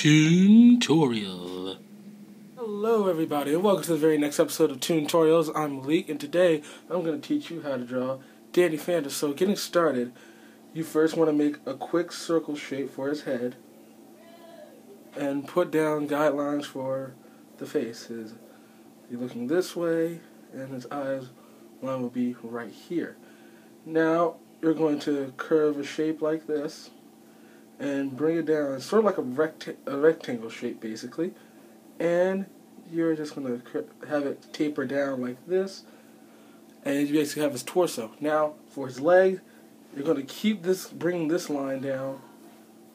Toontorial. Hello everybody and welcome to the very next episode of Toontorials. I'm Malik and today I'm going to teach you how to draw Danny Phantom. So getting started, you first want to make a quick circle shape for his head and put down guidelines for the face. He's looking this way and his eyes line will be right here. Now you're going to curve a shape like this and bring it down. It's sort of like a rectangle shape basically. And you're just going to have it taper down like this. And you basically have his torso. Now, for his leg, you're going to bring this line down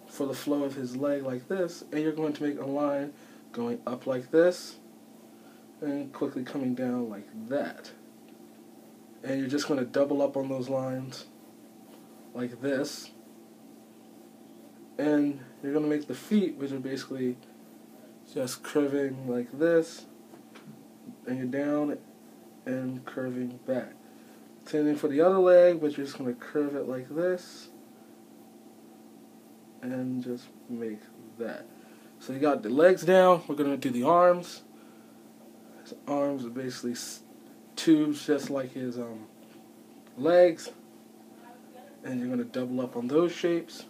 for the flow of his leg like this. And you're going to make a line going up like this. And quickly coming down like that. And you're just going to double up on those lines like this. And you're going to make the feet, which are basically just curving like this, and you're down and curving back. Same thing for the other leg, but you're just going to curve it like this, and just make that. So you got the legs down, we're going to do the arms. His arms are basically tubes just like his legs, and you're going to double up on those shapes.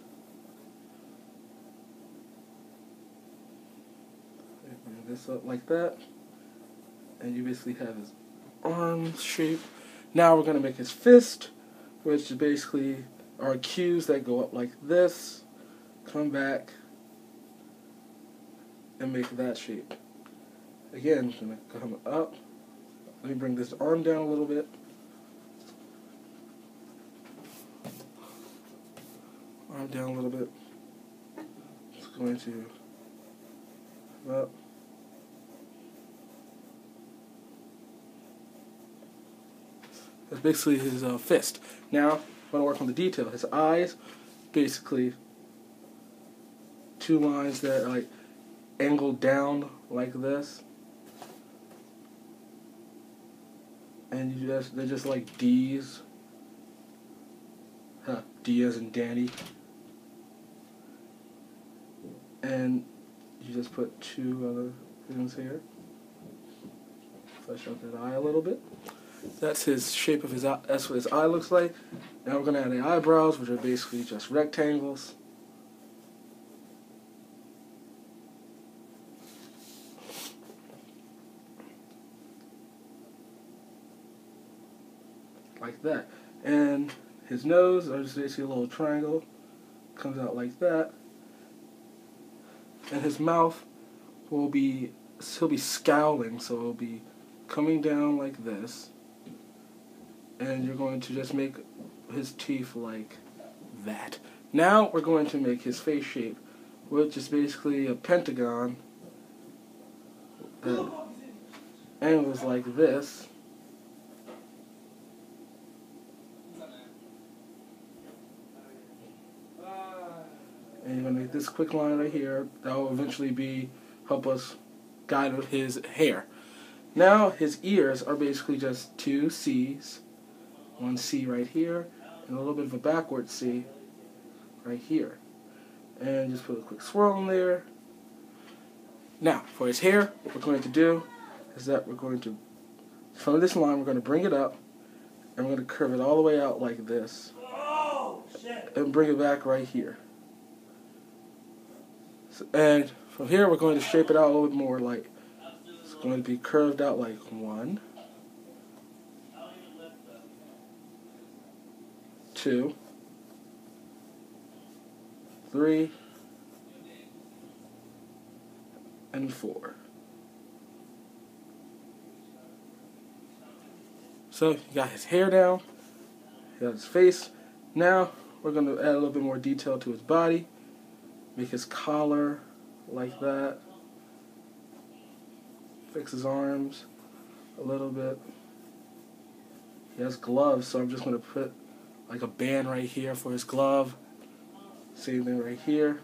This up like that, and you basically have his arm shape. Now we're going to make his fist, which is basically our cues that go up like this, come back, and make that shape. Again, I'm going to come up. Let me bring this arm down a little bit. Arm down a little bit. It's going to come up. That's basically his fist. Now, I'm going to work on the detail. His eyes, basically, two lines that are like angled down like this. And they're just like D's. D as in Danny. And you just put two other things here. Flesh out that eye a little bit. That's his shape of his eye. That's what his eye looks like. Now we're going to add the eyebrows, which are basically just rectangles. Like that. And his nose is basically a little triangle. Comes out like that. And his mouth will be, he'll be scowling, so it'll be coming down like this. And you're going to just make his teeth like that. Now we're going to make his face shape, which is basically a pentagon that angles like this. And you're going to make this quick line right here. That will eventually help us guide his hair. Now his ears are basically just two C's. One C right here, and a little bit of a backward C right here. And just put a quick swirl in there. Now, for his hair, what we're going to do is that we're going to, from this line, we're going to bring it up, and we're going to curve it all the way out like this. And bring it back right here. So, and from here, we're going to shape it out a little bit more like, it's going to be curved out like 1, 2, 3, and 4. So you got his hair down, you got his face. Now we're going to add a little bit more detail to his body. Make his collar like that. Fix his arms a little bit. He has gloves, so I'm just going to put like a band right here for his glove. Same thing right here.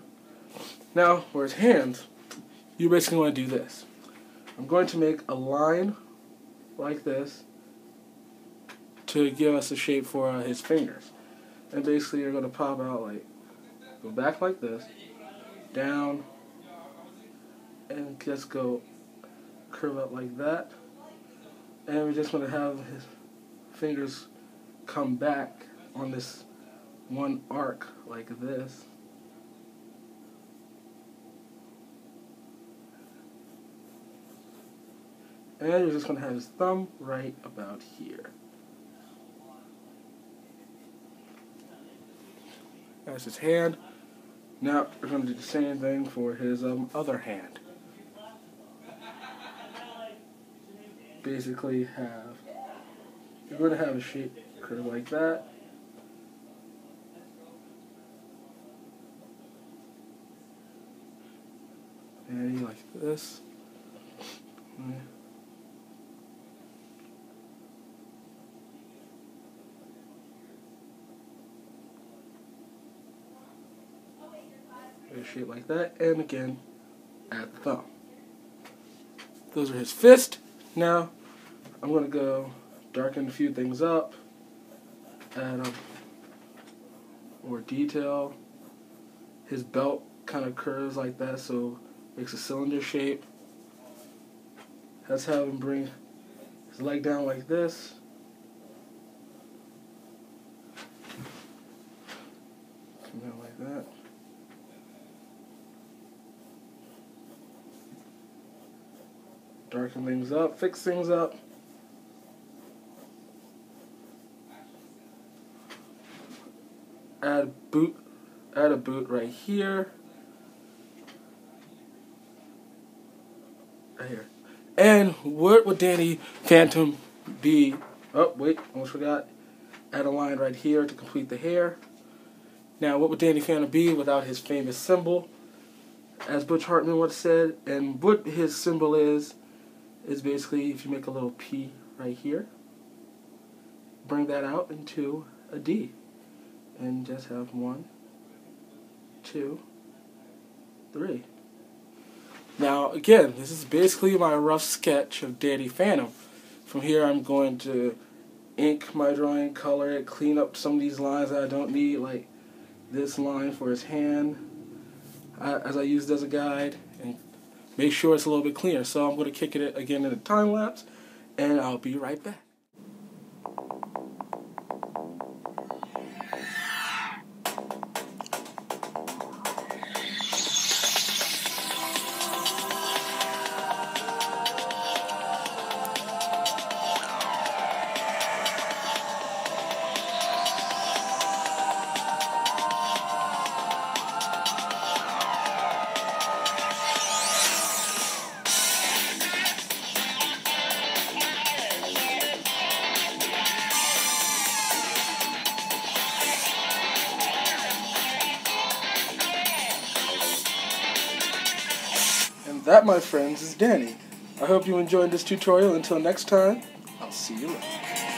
Now, for his hands, you're basically going to do this. I'm going to make a line like this to give us a shape for his fingers. And basically you're going to pop out like, go back like this, down, and just go curve up like that. And we just want to have his fingers come back on this one arc like this. And you're just going to have his thumb right about here. That's his hand. Now we're going to do the same thing for his other hand. Basically you're going to have a shape curve like that. And like this. A shape like that, and again, add the thumb. Those are his fist. Now, I'm going to go darken a few things up, add more detail. His belt kind of curves like that, so makes a cylinder shape. Let's have him bring his leg down like this. Come down like that. Darken things up, fix things up. Add a boot right here. Right here. And what would Danny Phantom be? Oh, wait, almost forgot. Add a line right here to complete the hair. Now, what would Danny Phantom be without his famous symbol? As Butch Hartman once said, and what his symbol is basically if you make a little P right here, bring that out into a D, and just have 1, 2, 3. Now again, this is basically my rough sketch of Danny Phantom. From here I'm going to ink my drawing, color it, clean up some of these lines that I don't need, like this line for his hand, as I used as a guide, and make sure it's a little bit cleaner. So I'm going to kick it again in a time lapse, and I'll be right back. That, my friends, is Danny. I hope you enjoyed this tutorial. Until next time, I'll see you later.